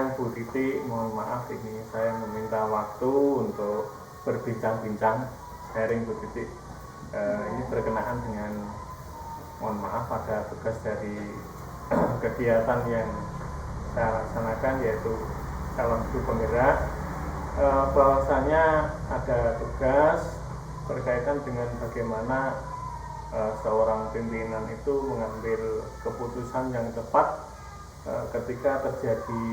Siang Bu Titi, mohon maaf ini saya meminta waktu untuk berbincang-bincang sharing Bu Titi. Ini berkenaan dengan, mohon maaf, ada tugas dari kegiatan yang saya laksanakan yaitu calon guru penggerak. Bahwasanya ada tugas berkaitan dengan bagaimana seorang pimpinan itu mengambil keputusan yang tepat ketika terjadi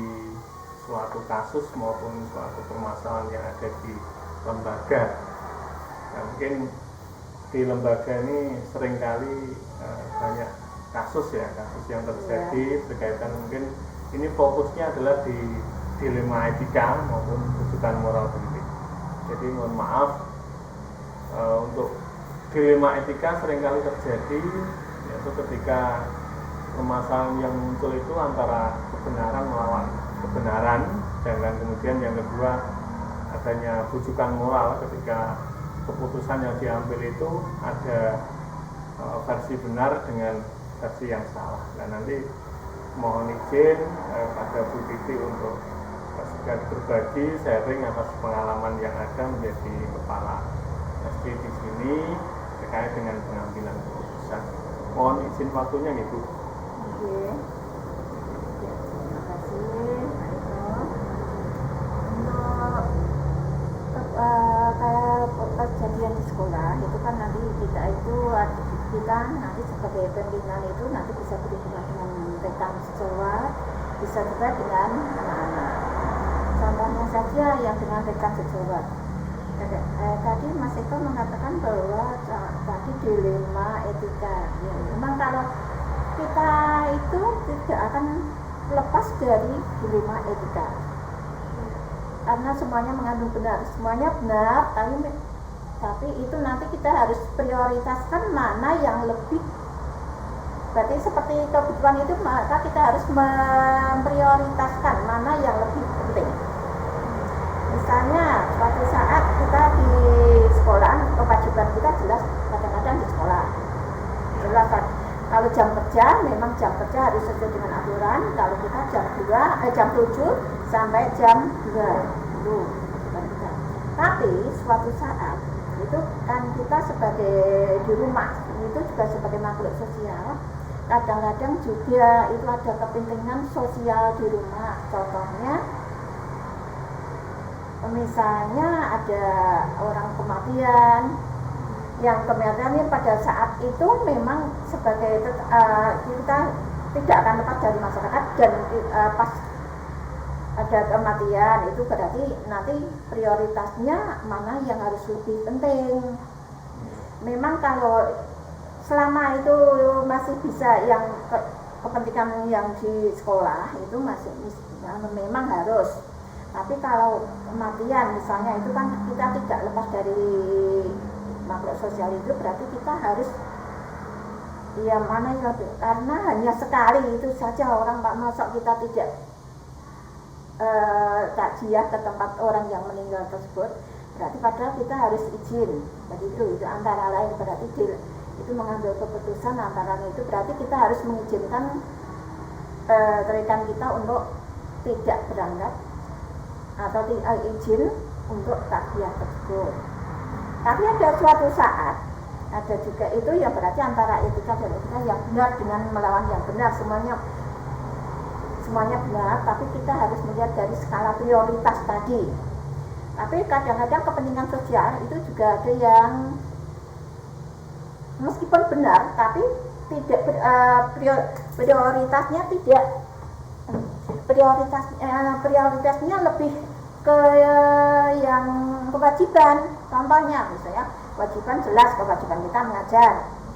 suatu kasus maupun suatu permasalahan yang ada di lembaga. Nah, mungkin di lembaga ini seringkali banyak kasus yang terjadi berkaitan, mungkin ini fokusnya adalah di dilema etika maupun rujukan moral pendidik. Jadi mohon maaf, untuk dilema etika seringkali terjadi yaitu ketika permasalahan yang muncul itu antara kebenaran melawan kebenaran, dan kemudian yang kedua adanya rujukan moral ketika keputusan yang diambil itu ada versi benar dengan versi yang salah. Dan nanti mohon izin pada Bu Titi untuk sedikit berbagi sharing atas pengalaman yang ada menjadi kepala SD di sini terkait dengan pengambilan keputusan. Mohon izin waktunya nih Bu. Terima kasih Untuk kayak kejadian di sekolah itu kan nanti kita nanti sebagai pimpinan itu nanti bisa berhubungan dengan rekan sejawat, bisa juga dengan anak-anak. Contohnya saja yang dengan rekan sejawat. Tadi Mas Eko mengatakan bahwa tadi dilema etika. Ya, memang kalau kita itu tidak akan lepas dari dilema etika, karena semuanya mengandung benar, semuanya benar, tapi itu nanti kita harus prioritaskan mana yang lebih. Berarti seperti kebutuhan itu, maka kita harus memprioritaskan mana yang lebih penting. Misalnya suatu saat kita di sekolah, kewajiban kita jelas kadang-kadang di sekolah jelas kan. Kalau jam kerja, memang jam kerja harus sesuai dengan aturan. Kalau kita jam 7 sampai jam 2 itu. Tapi suatu saat itu kan kita sebagai di rumah itu juga sebagai makhluk sosial, kadang-kadang juga itu ada kepentingan sosial di rumah. Contohnya misalnya ada orang kematian, yang kematian pada saat itu memang sebagai kita tidak akan lepas dari masyarakat, dan pas ada kematian itu berarti nanti prioritasnya mana yang harus lebih penting. Memang kalau selama itu masih bisa yang kepentingan yang di sekolah itu masih memang harus. Tapi kalau kematian misalnya itu kan kita tidak lepas dari makhluk sosial itu, berarti kita harus mana yang lebih, karena hanya sekali itu saja orang, masuk kita tidak takziah ke tempat orang yang meninggal tersebut, berarti padahal kita harus izin. Jadi itu antara lain berarti itu mengambil keputusan antara lain itu berarti kita harus mengizinkan rekan kita untuk tidak berangkat atau izin untuk takziah tersebut. Tapi ada suatu saat ada juga itu ya berarti antara etika dan etika yang benar dengan melawan yang benar, semuanya benar, tapi kita harus melihat dari skala prioritas tadi. Tapi kadang-kadang kepentingan sosial itu juga ada yang meskipun benar tapi tidak prioritasnya lebih ke yang kewajiban. Contohnya misalnya kewajiban jelas, kewajiban kita mengajar.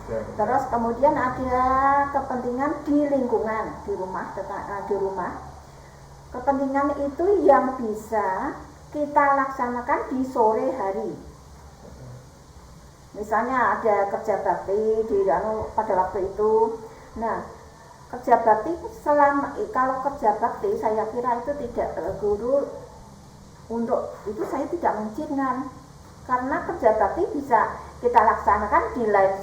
Terus kemudian ada kepentingan di lingkungan, di rumah. Kepentingan itu yang bisa kita laksanakan di sore hari. Misalnya ada kerja bakti pada waktu itu. Nah, kerja bakti kalau kerja bakti saya kira itu tidak untuk itu saya tidak mengizinkan, karena kerja bakti bisa kita laksanakan di lain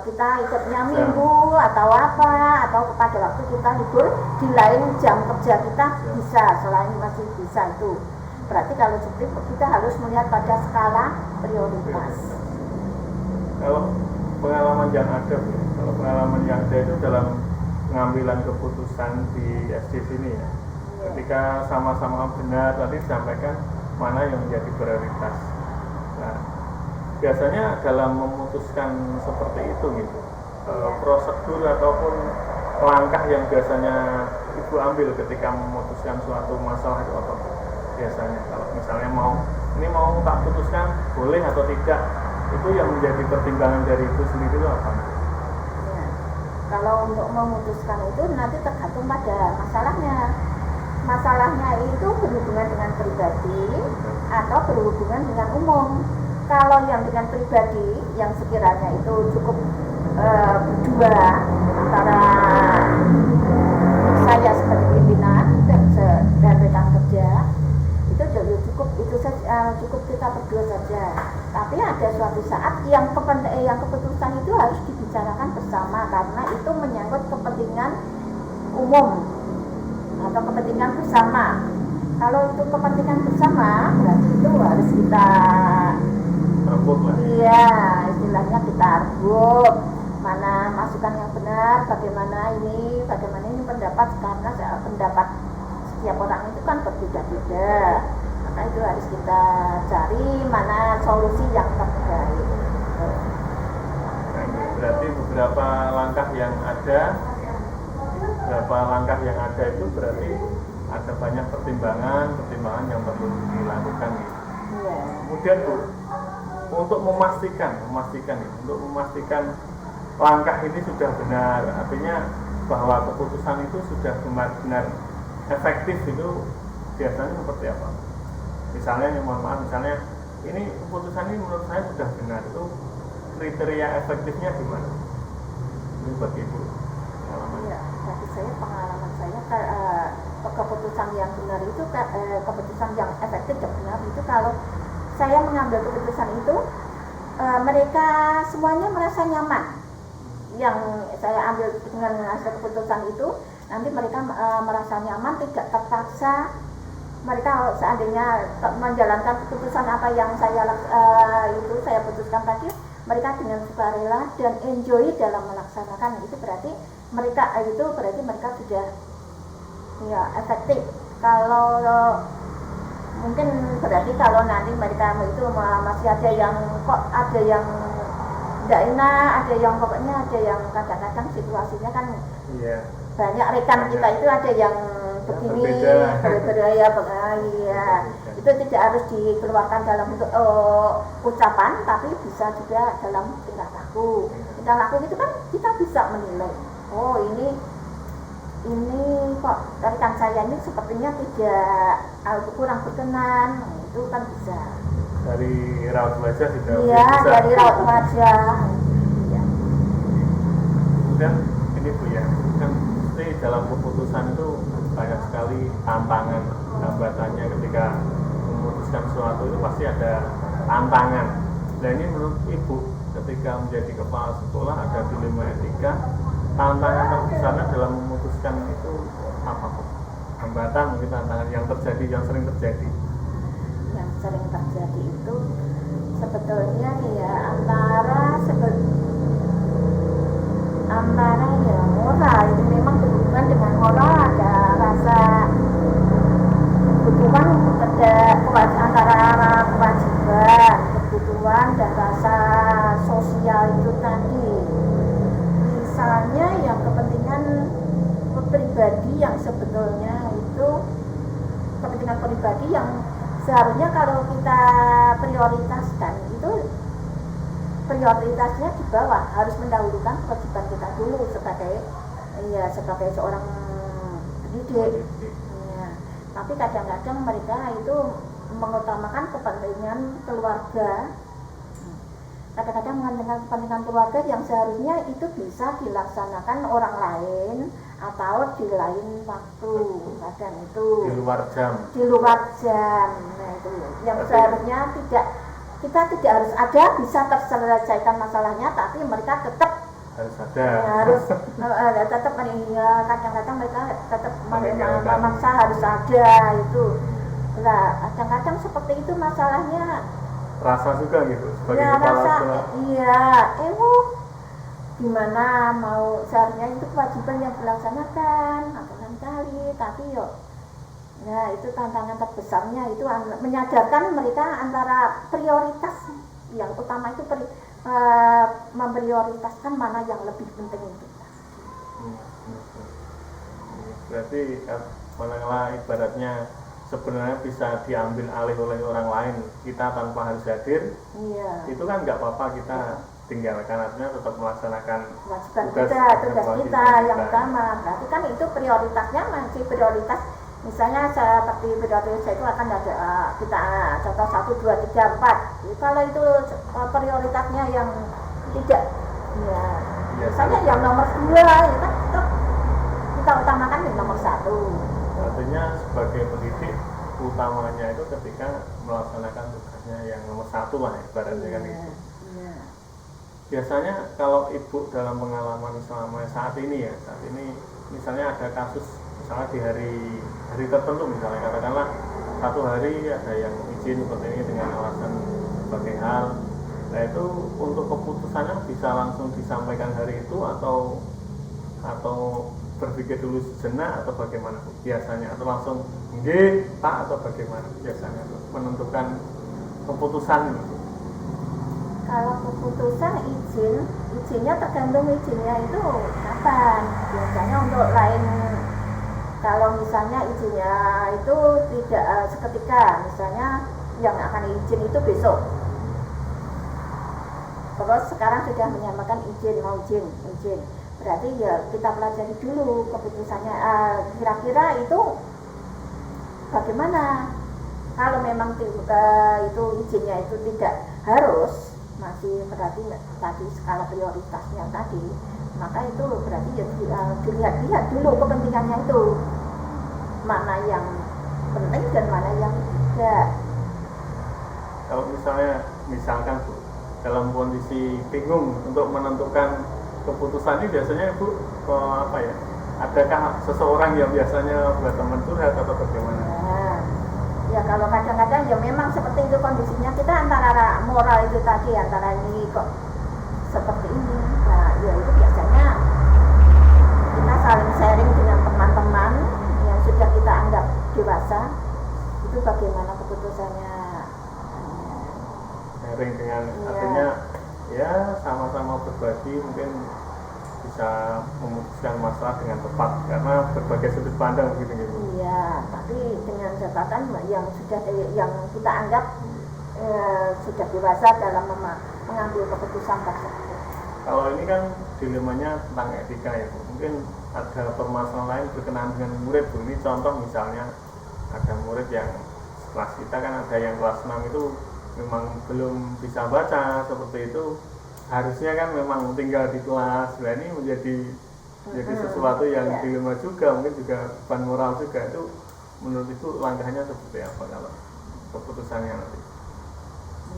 kita ikutnya minggu atau apa, atau pada waktu kita libur di lain jam kerja kita bisa, selain masih bisa itu. Berarti kalau seperti kita harus melihat pada skala prioritas. Kalau pengalaman yang ada, itu dalam pengambilan keputusan di SD sini ya. Ketika sama-sama benar tadi disampaikan mana yang menjadi prioritas. Nah, biasanya dalam memutuskan seperti itu gitu, prosedur ataupun langkah yang biasanya Ibu ambil ketika memutuskan suatu masalah itu apa? Biasanya kalau misalnya mau tak putuskan boleh atau tidak, itu yang menjadi pertimbangan dari Ibu sendiri itu apa? Ya, kalau untuk memutuskan itu nanti tergantung pada masalahnya itu berhubungan dengan pribadi atau berhubungan dengan umum. Kalau yang dengan pribadi yang sekiranya itu cukup berdua antara saya sebagai pimpinan dan rekan kerja, itu cukup kita berdua saja. Tapi ada suatu saat yang keputusan itu harus dibicarakan bersama karena itu menyangkut kepentingan umum atau kepentingan bersama. Kalau itu kepentingan bersama, berarti itu harus kita rebut lah. Iya, istilahnya kita rebut mana masukan yang benar, bagaimana ini pendapat, karena pendapat setiap orang itu kan berbeda-beda. Maka itu harus kita cari mana solusi yang terbaik. Berarti beberapa langkah yang ada itu berarti ada banyak pertimbangan yang perlu dilakukan. Iya. Kemudian Bu, untuk memastikan langkah ini sudah benar, artinya bahwa keputusan itu sudah benar-benar efektif, itu biasanya seperti apa? Misalnya ini keputusan ini menurut saya sudah benar, itu kriteria efektifnya gimana? Ini bagi Ibu pengalaman. Ya, bagi saya pengalaman saya keputusan yang benar itu keputusan yang efektif dan benar itu kalau saya mengambil keputusan itu mereka semuanya merasa nyaman. Yang saya ambil dengan hasil keputusan itu nanti mereka merasa nyaman, tidak terpaksa. Mereka seandainya menjalankan keputusan apa yang saya putuskan tadi, mereka dengan sukarela dan enjoy dalam melaksanakan. Itu berarti mereka sudah ya efektif. Kalau mungkin berarti kalau nanti mereka itu masih ada yang tidak enak, ada yang kadang-kadang situasinya kan banyak rekan kita itu ada yang begini berbeda itu tidak harus dikeluarkan dalam bentuk ucapan, tapi bisa juga dalam tingkah laku itu kan kita bisa menilai, oh ini kok rekan saya ini sepertinya tidak kurang berkenan, itu kan bisa dari raut wajah tidak bisa. Dari raut wajah. Ya. Kemudian ini Bu ya, kan dalam keputusan itu banyak sekali tantangan, hambatannya ketika memutuskan sesuatu itu pasti ada tantangan. Dan ini menurut Ibu ketika menjadi kepala sekolah ada dilema etika, tantangan terbesarnya dalam memutuskan itu apa Bu? Hambatan mungkin tantangan yang sering terjadi. Yang sering terjadi itu sebetulnya ya antara ya moral, itu memang berhubungan dengan moral, ada rasa kebutuhan antara kewajiban, kebutuhan dan rasa sosial itu tadi. Misalnya yang kepentingan pribadi yang sebetulnya itu kepentingan pribadi yang seharusnya kalau kita prioritaskan itu prioritasnya di bawah, harus mendahulukan kewajiban kita dulu sebagai seorang pendidik. Ya. Tapi kadang-kadang mereka itu mengutamakan kepentingan keluarga. Kadang-kadang mengenai kepentingan keluarga yang seharusnya itu bisa dilaksanakan orang lain atau di lain waktu, kadang itu di luar jam. Nah itu yang seharusnya tidak kita tidak harus ada bisa terselesaikan masalahnya, tapi mereka tetap harus ada. Harus tetap ya, kadang-kadang mereka tetap memaksa harus ada itu. Nah, kadang-kadang seperti itu masalahnya. Rasa juga gitu sebagai ya, kepala rasa, sekolah. Iya, gimana mau seharusnya itu kewajiban yang dilaksanakan akan kali, tapi yuk. Nah, itu tantangan terbesarnya itu menyadarkan mereka antara prioritas yang utama itu memprioritaskan mana yang lebih penting itu. Berarti manakala ibaratnya sebenarnya bisa diambil alih oleh orang lain, kita tanpa harus hadir, itu kan nggak apa-apa, kita tinggalkan, artinya tetap melaksanakan tugas kita yang utama. Berarti kan itu prioritasnya masih prioritas. Misalnya seperti prioritas itu akan ada kita contoh 1, 2, 3, 4. Kalau itu prioritasnya yang tidak, ya misalnya yang nomor 2 ya kan tetap kita utamakan yang nomor 1. Artinya sebagai pendidik utamanya itu ketika melaksanakan tugasnya yang nomor 1 lah ibaratnya kan itu. Biasanya kalau ibu dalam pengalaman selama saat ini misalnya ada kasus misalnya di hari tertentu, misalnya katakanlah satu hari ada yang izin seperti ini dengan alasan sebagai hal, nah itu untuk keputusannya bisa langsung disampaikan hari itu atau berpikir dulu sejenak atau bagaimana biasanya, atau langsung nggih Pak atau bagaimana biasanya menentukan keputusan itu? Kalau keputusan izinnya tergantung izinnya itu kapan. Biasanya untuk lain, kalau misalnya izinnya itu tidak seketika, misalnya yang akan izin itu besok, terus sekarang sudah menyamakan mau izin, berarti ya kita pelajari dulu keputusannya, kira-kira itu bagaimana. Kalau memang itu izinnya itu tidak harus, masih berarti tadi skala prioritasnya tadi, maka itu berarti ya dilihat dulu kepentingannya itu mana yang penting dan mana yang tidak. Kalau misalkan Bu, dalam kondisi bingung untuk menentukan keputusan ini, biasanya Bu adakah seseorang yang biasanya buat teman curhat atau bagaimana? Ya kalau kadang-kadang ya memang seperti itu kondisinya, kita antara moral itu tadi, antara ini kok seperti ini. Nah ya itu biasanya kita saling sharing dengan teman-teman yang sudah kita anggap dewasa, itu bagaimana keputusannya. Sharing dengan artinya ya sama-sama berbagi, mungkin bisa memutuskan masalah dengan tepat karena berbagai sudut pandang gitu. Iya, tapi dengan catatan yang kita anggap sudah dewasa dalam mengambil keputusan tersebut. Kalau ini kan dilemanya tentang etika ya Bu. Mungkin ada permasalahan lain berkenaan dengan murid Bu. Ini contoh misalnya ada murid yang kelas kita kan ada yang kelas 6 itu memang belum bisa baca seperti itu. Harusnya kan memang tinggal di kelas. Nah ini menjadi sesuatu yang dilema juga, mungkin juga beban moral juga. Itu menurut itu langkahnya seperti apa kalau keputusannya nanti?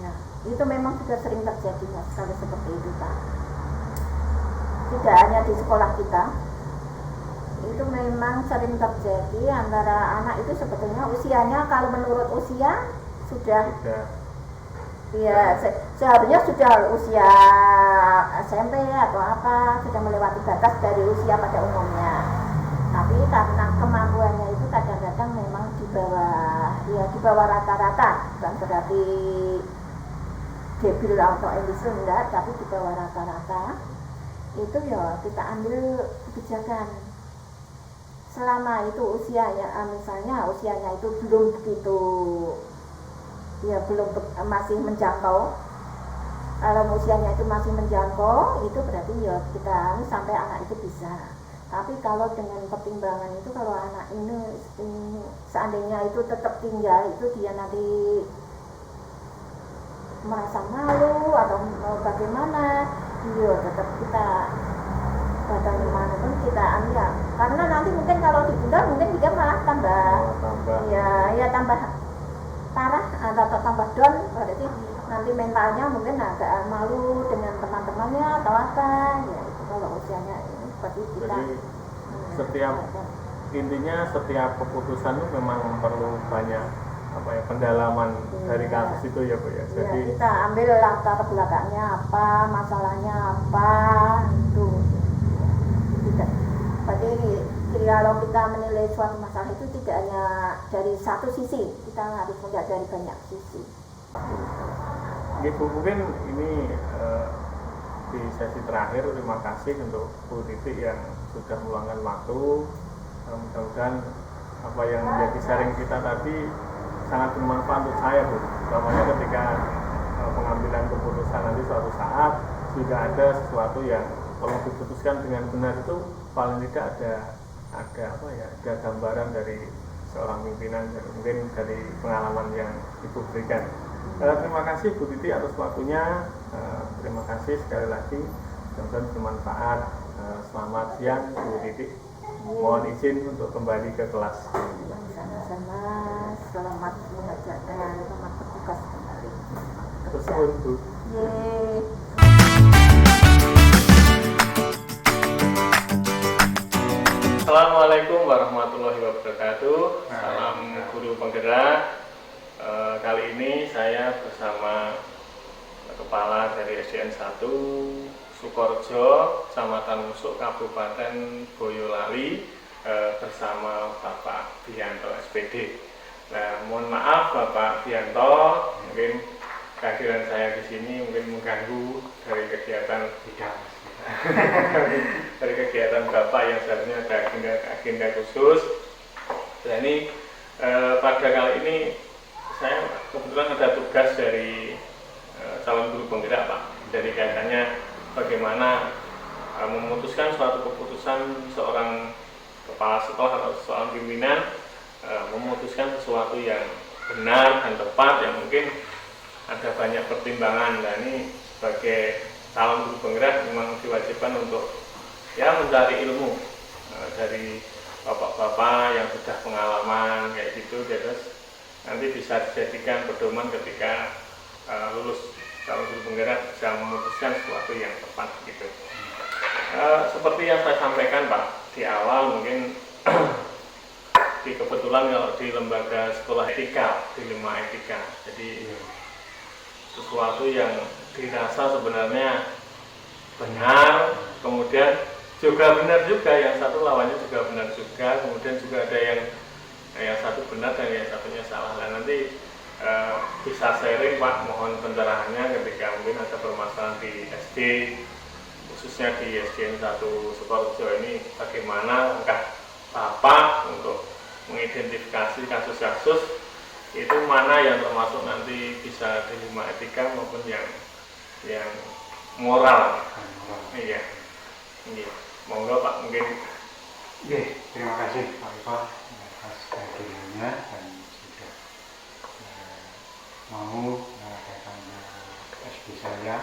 Ya, itu memang sudah sering terjadi sekali seperti itu Pak. Tidak hanya di sekolah kita, itu memang sering terjadi antara anak itu sebetulnya usianya, kalau menurut usia sudah. Ya, seharusnya sudah usia SMP atau apa, sudah melewati batas dari usia pada umumnya. Tapi karena kemampuannya itu kadang-kadang memang di bawah rata-rata, bukan berarti debil atau ambisius enggak, tapi di bawah rata-rata. Itu ya kita ambil kebijakan. Selama itu usianya, misalnya usianya itu belum begitu, masih menjangkau. Kalau usianya itu masih menjangkau, itu berarti ya kita sampai anak itu bisa. Tapi kalau dengan pertimbangan itu, kalau anak ini seandainya itu tetap tinggal, itu dia nanti merasa malu atau bagaimana, ya tetap kita bagaimana pun kita ambil. Karena nanti mungkin kalau ditunda mungkin dia malah tambah. Ya tambah parah atau tambah down, berarti nanti nanti mentalnya mungkin agak malu dengan teman-temannya atau apa ya, itu kalau usianya ini seperti kita. Jadi setiap intinya setiap keputusan itu memang perlu banyak pendalaman dari kasus itu ya Bu ya. Jadi kita ambil latar belakangnya apa, masalahnya apa, itu tidak. Berarti kalau kita menilai suatu masalah itu tidak hanya dari satu sisi, kita harus melihat dari banyak sisi. Bu, mungkin ini di sesi terakhir terima kasih untuk Bu Titi yang sudah meluangkan waktu. Mudah-mudahan apa yang menjadi sharing kita tadi sangat bermanfaat untuk saya Bu, utamanya ketika pengambilan keputusan nanti suatu saat jika ada sesuatu yang perlu diputuskan dengan benar, itu paling tidak ada gambaran dari seorang pimpinan dan mungkin dari pengalaman yang Ibu berikan. Terima kasih Bu Titi atas waktunya. Terima kasih sekali lagi, mudah-mudahan bermanfaat. Selamat siang Bu Titi. Mohon izin untuk kembali ke kelas. Sama-sama, selamat mengajarkan, selamat bertugas kembali. Terus Bu. Yeay. Assalamualaikum warahmatullahi wabarakatuh. Salam guru penggerak. Kali ini saya bersama kepala dari SDN 1 Sukorejo, Kecamatan Musuk, Kabupaten Boyolali, bersama Bapak Bianto SPD. Nah, mohon maaf Bapak Bianto, mungkin kehadiran saya di sini mungkin mengganggu dari kegiatan dari kegiatan Bapak yang seharusnya ada agenda khusus. Dan ini pada kali ini saya kebetulan ada tugas dari calon guru penggerak Pak, dari kaitannya bagaimana memutuskan suatu keputusan seorang kepala sekolah atau seorang pimpinan, memutuskan sesuatu yang benar dan tepat yang mungkin ada banyak pertimbangan. Dan ini sebagai calon guru penggerak memang diwajibkan untuk mencari ilmu dari bapak-bapak yang sudah pengalaman kayak gitu, terus nanti bisa dijadikan pedoman ketika lulus calon guru penggerak bisa memutuskan sesuatu yang tepat gitu. Seperti yang saya sampaikan Pak di awal, mungkin di kebetulan kalau di lembaga sekolah etika, di 5 etika, jadi sesuatu yang dirasa sebenarnya benar, kemudian juga benar juga, yang satu lawannya juga benar juga, kemudian juga ada yang satu benar dan yang satunya salah. Dan nanti bisa sharing Pak, mohon pencerahannya ketika mungkin ada permasalahan di SD, khususnya di SDN 1 Sukorejo ini, bagaimana langkah Bapak untuk mengidentifikasi kasus-kasus itu mana yang termasuk nanti bisa di 5 etika maupun yang moral. Iya. Monggo Pak, mungkin. Terima kasih Pak Eko atas kehadirannya dan sudah mau datang ke SB saya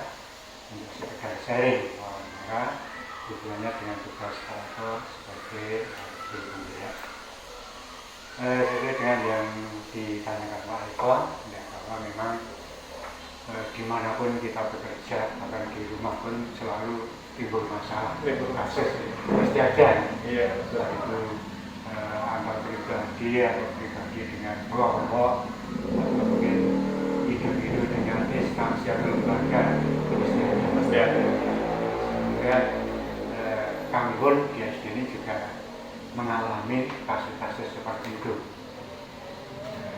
untuk sekedar sharing hubungannya dengan tugas Pak Eko sebagai guru penggerak. Sesuai dengan yang ditanyakan Pak Eko, bahwa memang dimanapun kita bekerja, bahkan di rumah pun selalu timbul masalah, timbul kasus, pasti ada. Iya, itu antar pribadi atau pribadi dengan kelompok, atau mungkin hidup dengan instansi atau lembaga, pasti ada. Sehingga kami pun di SD ini juga mengalami kasus-kasus seperti itu.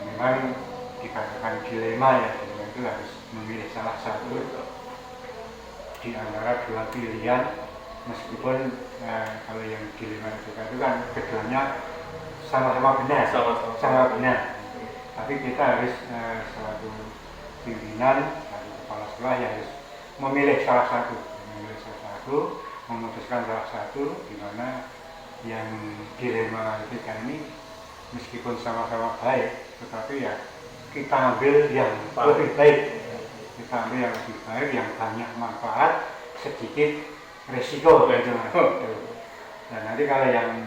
Memang dikatakan dilema ya, itu harus memilih salah satu di antara dua pilihan, meskipun kalau yang dilema itu kan keduanya sama-sama benar, sama benar. Tapi kita harus selaku pimpinan, selaku kepala sekolah yang harus memilih salah satu, memutuskan salah satu, di mana yang dilema etika ini meskipun sama-sama baik, tetapi ya kita ambil yang lebih baik. Kita ambil yang lebih baik, yang banyak manfaat, sedikit resiko. Dan nanti kalau yang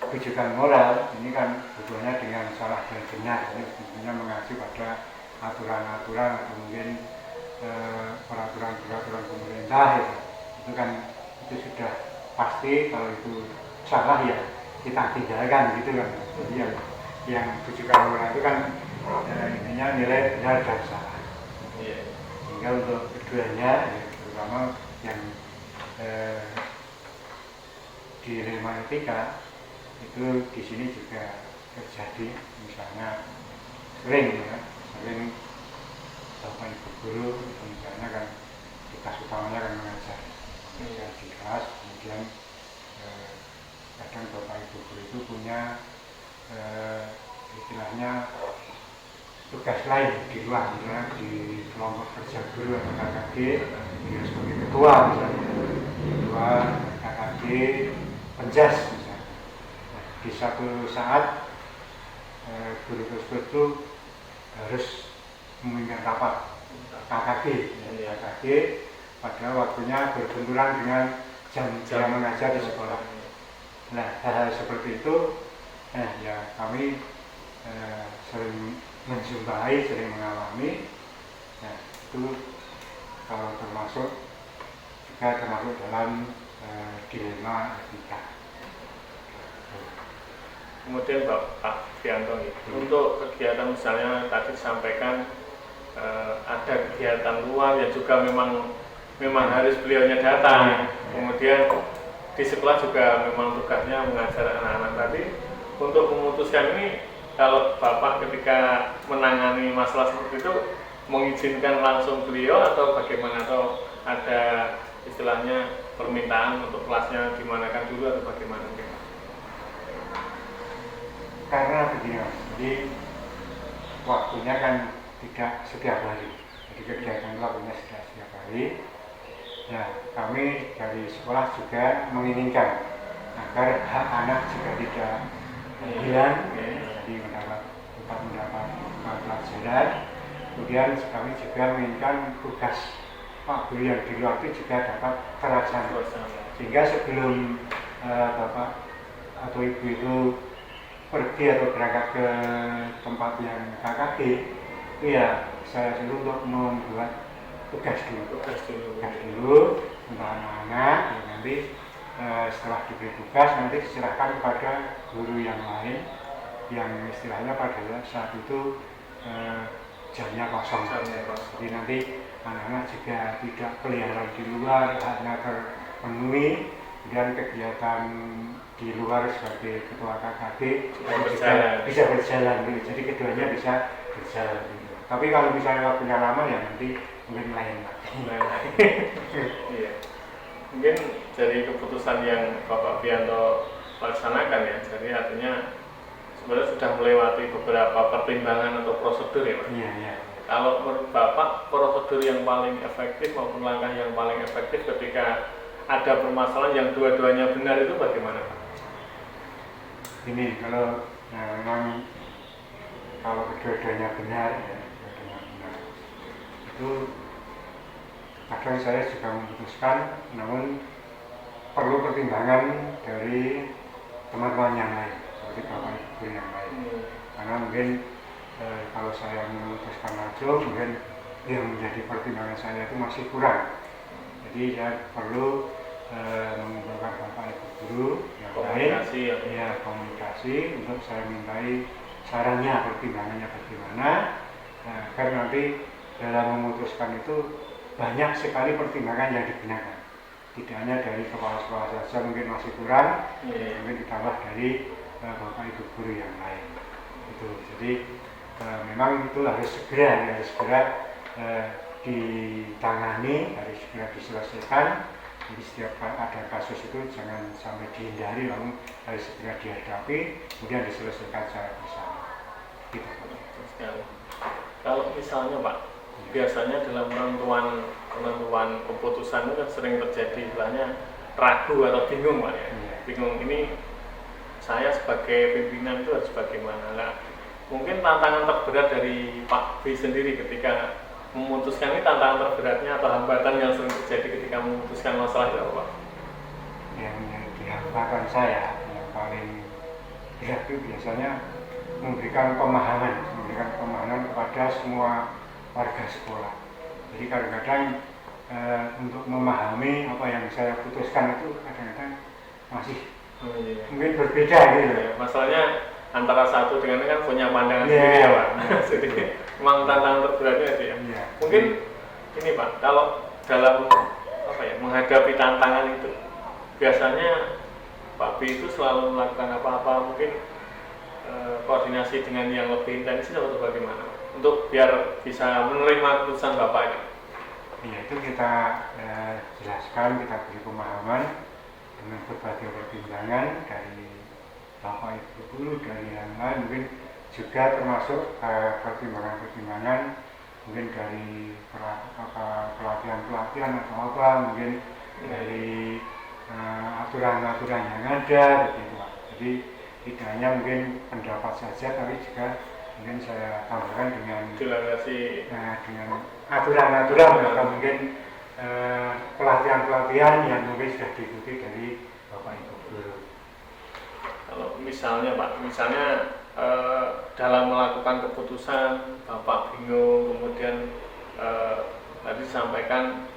rujukan moral ini kan hubungannya dengan salah dan benar, ini sebenarnya mengacu pada aturan-aturan atau mungkin peraturan-peraturan pemerintah itu kan itu sudah pasti kalau itu salah ya kita tinggalkan gitu kan. Jadi yang tujukan orang itu kan intinya nilai benar dan salah. Sehingga untuk keduanya ya, terutama yang di ilmu etika itu di sini juga terjadi, misalnya sering Bapak Ibu guru misalnya kan tugas utamanya kan mengajar di kelas, kemudian kadang Bapak Ibu guru itu punya istilahnya tugas lain di luar, misalnya di kelompok kerja guru atau KKG, dia sebagai ketua misalnya, ketua KKG penjas misalnya. Nah, di satu saat guru tersebut itu harus memimpin rapat KKG pada waktunya berbenturan dengan jam mengajar di sekolah. Nah, hal-hal seperti itu ya kami sering menjumpai, sering mengalami. Nah, itu kalau termasuk dalam dilema etika. Kemudian Pak Fianto, untuk kegiatan misalnya tadi disampaikan ada kegiatan luar yang juga memang harus beliaunya datang. Kemudian di sekolah juga memang tugasnya mengajar anak-anak tadi. Untuk memutuskan ini, kalau Bapak ketika menangani masalah seperti itu mengizinkan langsung beliau atau bagaimana, atau ada istilahnya permintaan untuk kelasnya dimanakan dulu atau bagaimana? Karena begini, jadi waktunya kan tidak setiap hari, jadi kegiatan itu waktunya tidak setiap hari. Nah, kami dari sekolah juga menginginkan agar hak anak juga tidak hilang, jadi mendapat pelajaran. Kemudian kami juga menginginkan tugas Pak Guru yang di luar itu juga dapat terlaksana, sehingga sebelum Bapak atau Ibu itu pergi atau berangkat ke tempat yang KKG, itu ya saya suruh untuk membuat tugas dulu untuk anak-anak. Ya, nanti setelah diberi tugas nanti diserahkan kepada guru yang lain yang istilahnya pada saat itu jamnya kosong. Jadi nanti anak-anak juga tidak kelihatan di luar, haknya terpenuhi. Kemudian kegiatan di luar sebagai ketua KKG bisa berjalan gitu. Jadi keduanya bisa berjalan gitu. Tapi kalau misalnya waktunya lama ya nanti mungkin lain lagi. Iya. Mungkin dari keputusan yang Bapak Fianto laksanakan ya, jadi artinya sebenarnya sudah melewati beberapa pertimbangan atau prosedur ya Pak? Iya. Kalau menurut Bapak, prosedur yang paling efektif maupun langkah yang paling efektif ketika ada permasalahan yang dua-duanya benar itu bagaimana Pak? Ini kalau memang kalau kedua-duanya benar itu kadang saya juga memutuskan, namun perlu pertimbangan dari teman-teman yang lain seperti Bapak Ibu yang lain. Karena mungkin kalau saya memutuskan langsung, mungkin yang menjadi pertimbangan saya itu masih kurang. Jadi saya perlu mengumpulkan Bapak Ibu guru yang lain, komunikasi untuk saya mintai sarannya, pertimbangannya bagaimana, agar nanti dalam memutuskan itu banyak sekali pertimbangan yang digunakan. Tidak hanya dari kepala sekolah saja mungkin masih kurang, mungkin ditambah dari Bapak Ibu guru yang lain. Itu jadi memang itu harus segera ditangani, harus segera diselesaikan. Jadi setiap ada kasus itu jangan sampai dihindari, namun harus segera dihadapi, kemudian diselesaikan secara bersama. Gitu. Kalau misalnya Pak, biasanya dalam penentuan keputusan itu kan sering terjadi istilahnya ragu atau bingung Pak ya. Bingung ini saya sebagai pimpinan itu harus bagaimana? Nah, mungkin tantangan terberat dari Pak B sendiri ketika memutuskan ini, tantangan terberatnya atau hambatan yang sering terjadi ketika memutuskan masalah itu apa Pak? Yang menjadi hambatan saya yang paling berat itu biasanya memberikan pemahaman kepada semua warga sekolah. Jadi kadang-kadang untuk memahami apa yang saya putuskan itu kadang-kadang masih mungkin berbeda gitu. Masalahnya antara satu dengan lain kan punya pandangan sendiri ya Pak. Jadi memang tantangan terberatnya itu ya. Mungkin ini Pak, kalau dalam menghadapi tantangan itu biasanya Pak B itu selalu melakukan apa-apa, mungkin koordinasi dengan yang lebih intensif atau bagaimana untuk biar bisa menerima keputusan Bapak ini? Ya itu kita jelaskan, kita beri pemahaman dengan berbagai pertimbangan dari Bapak Ibu Guru, dari yang lain, mungkin juga termasuk pertimbangan-pertimbangan mungkin dari pelatihan-pelatihan atau apa, mungkin dari aturan-aturan yang ada begitu Pak. Jadi tidak hanya mungkin pendapat saja, tapi juga mungkin saya tambahkan dengan dengan aturan-aturan atau mungkin pelatihan-pelatihan yang mungkin sudah diikuti dari Bapak Ibu Guru. Kalau misalnya Pak, dalam melakukan keputusan Bapak bingung, kemudian tadi disampaikan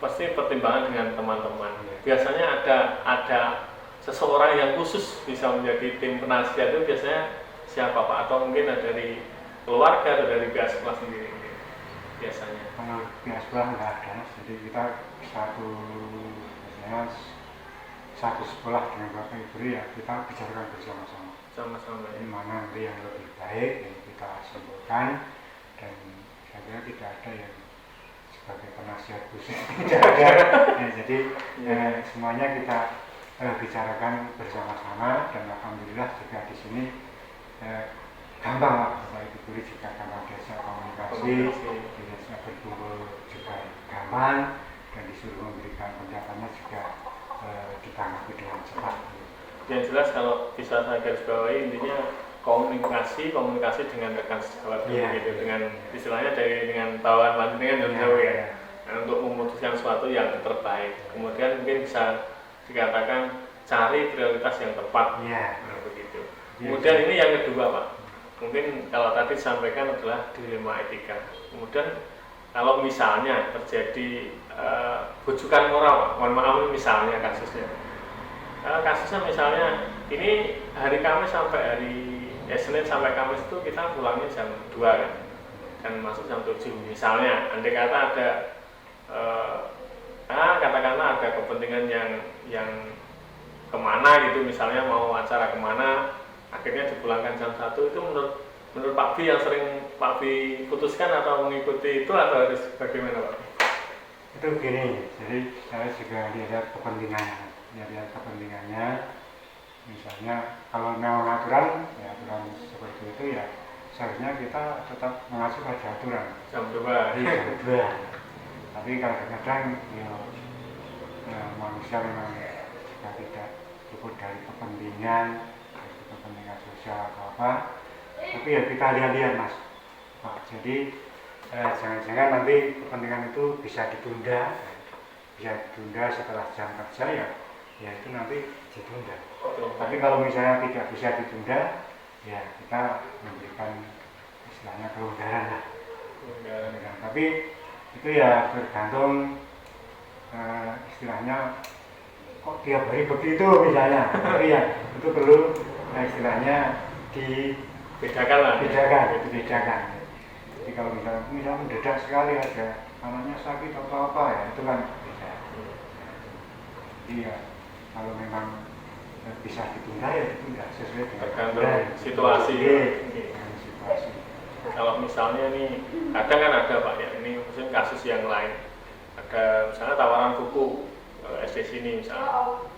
pasti pertimbangan dengan teman-teman. Biasanya ada seseorang yang khusus bisa menjadi tim penasihat itu biasanya siapa Pak? Atau mungkin ada dari keluarga atau dari pihak sekolah sendiri biasanya? Kalau pihak sekolah nggak ada, jadi kita satu sekolah dengan Bapak Ibu ya kita bicarakan bersama-sama. Sama-sama. Ini mana nanti yang lebih baik yang kita simpulkan, dan saya kira tidak ada yang sebagai penasihat khusus tidak ada. Jadi semuanya kita bicarakan bersama-sama, dan alhamdulillah juga di sini gampang lah, Bapak Ibu Guru juga gampang diajak komunikasi, diajak berkumpul juga gampang, dan disuruh memberikan pendapatnya juga ditanggapi dengan cepat. Yang jelas kalau bisa saya garis bawahi intinya komunikasi dengan rekan sejawat gitu, dengan istilahnya dengan bawahan panjenengan jauh-jauh ya. Untuk memutuskan sesuatu yang terbaik. Kemudian mungkin bisa dikatakan cari prioritas yang tepat. Begitu. Kemudian ini yang kedua Pak, mungkin kalau tadi disampaikan adalah dilema etika. Kemudian kalau misalnya terjadi bujukan moral Pak, mohon maaf misalnya kasusnya misalnya ini hari Kamis sampai Senin sampai Kamis itu kita pulangnya jam 2 kan, dan masuk jam 7 misalnya. Andai kata ada katakanlah ada kepentingan yang kemana gitu, misalnya mau acara kemana, akhirnya dipulangkan jam 1, itu menurut Pak B yang sering Pak B putuskan atau mengikuti itu, atau harus bagaimana Pak? Itu gini, jadi saya juga lihat kepentingannya. Misalnya kalau memang aturan seperti itu ya seharusnya kita tetap mengacu pada aturan jam 2. Tapi kadang-kadang manusia memang juga tidak cukup dari kepentingan sosial atau apa, tapi ya kita lihat Mas. Jadi jangan-jangan nanti kepentingan itu bisa ditunda setelah jam kerja ya itu nanti ditunda. Tapi kalau misalnya tidak bisa ditunda, ya kita memberikan istilahnya kelonggaran lah. Tapi itu ya tergantung istilahnya kok tiap hari begitu misalnya. Tapi ya itu perlu istilahnya dibedakan lah. Dibedakan. Jadi kalau misalnya mendadak sekali ada anaknya sakit atau apa ya itu kan beda. Iya. Kalau memang bisa ditunda ya ditunda sesuai dengan situasi. Kalau misalnya nih kadang kan ada Pak ya, ini mungkin kasus yang lain, ada misalnya tawaran buku SD sini misalnya,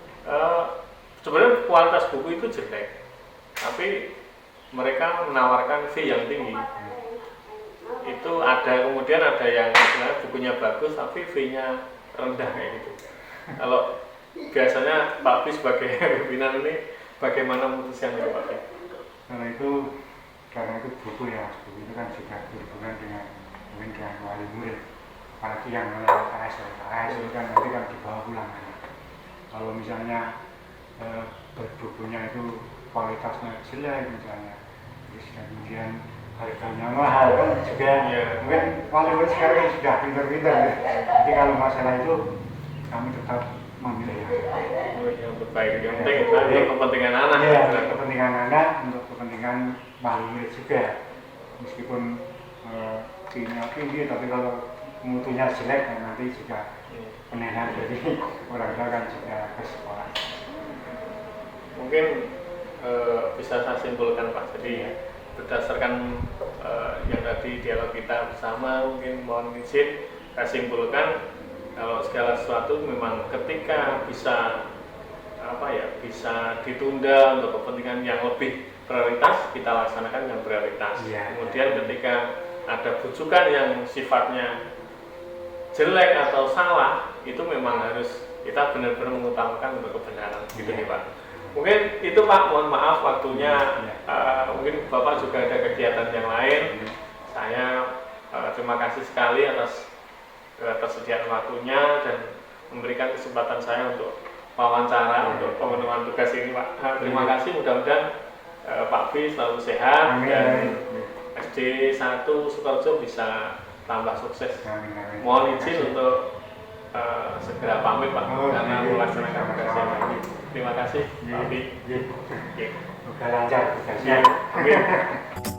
sebenarnya kualitas buku itu jelek, tapi mereka menawarkan fee yang tinggi. Itu kemudian ada yang misalnya bukunya bagus tapi fee-nya rendah kayak gitu. Kalau biasanya Pak B sebagai pimpinan ini bagaimana memutuskan itu Pak B? Karena itu buku itu kan juga berhubungan dengan wali murid, apalagi yang LKS itu kan nanti kan dibawa pulang. Kalau misalnya bukunya itu kualitasnya jelek misalnya, terus kemudian harganya mahal kan juga. Iya. Mungkin wali murid sekarang kan sudah pintar-pintar ya. Jadi kalau masalah itu kami tetap memilih yang terbaik. Yang penting untuk kepentingan anak. ya, untuk kepentingan anak, untuk kepentingan wali murid juga. Meskipun fee-nya tinggi, tapi kalau mutunya jelek nanti juga penilaian jadi orang tua kan juga ke sekolah. Mungkin bisa saya simpulkan Pak, jadi berdasarkan yang tadi dialog kita bersama, mungkin mohon izin saya simpulkan kalau segala sesuatu memang ketika bisa bisa ditunda untuk kepentingan yang lebih prioritas, kita laksanakan yang prioritas. Kemudian ketika ada bujukan yang sifatnya jelek atau salah, itu memang harus kita benar-benar mengutamakan untuk kebenaran, gitu nih Pak. Mungkin itu Pak, mohon maaf waktunya, mungkin Bapak juga ada kegiatan yang lain. Saya terima kasih sekali atas ketersediaan waktunya dan memberikan kesempatan saya untuk wawancara untuk pemenuhan tugas ini Pak. Terima kasih, mudah-mudahan Pak B selalu sehat dan SD 1 Sukorejo bisa tambah sukses. Mohon izin untuk segera pamit Pak karena melaksanakan tugasnya. Terima kasih Pak B. Semoga lancar tugasnya. Amin.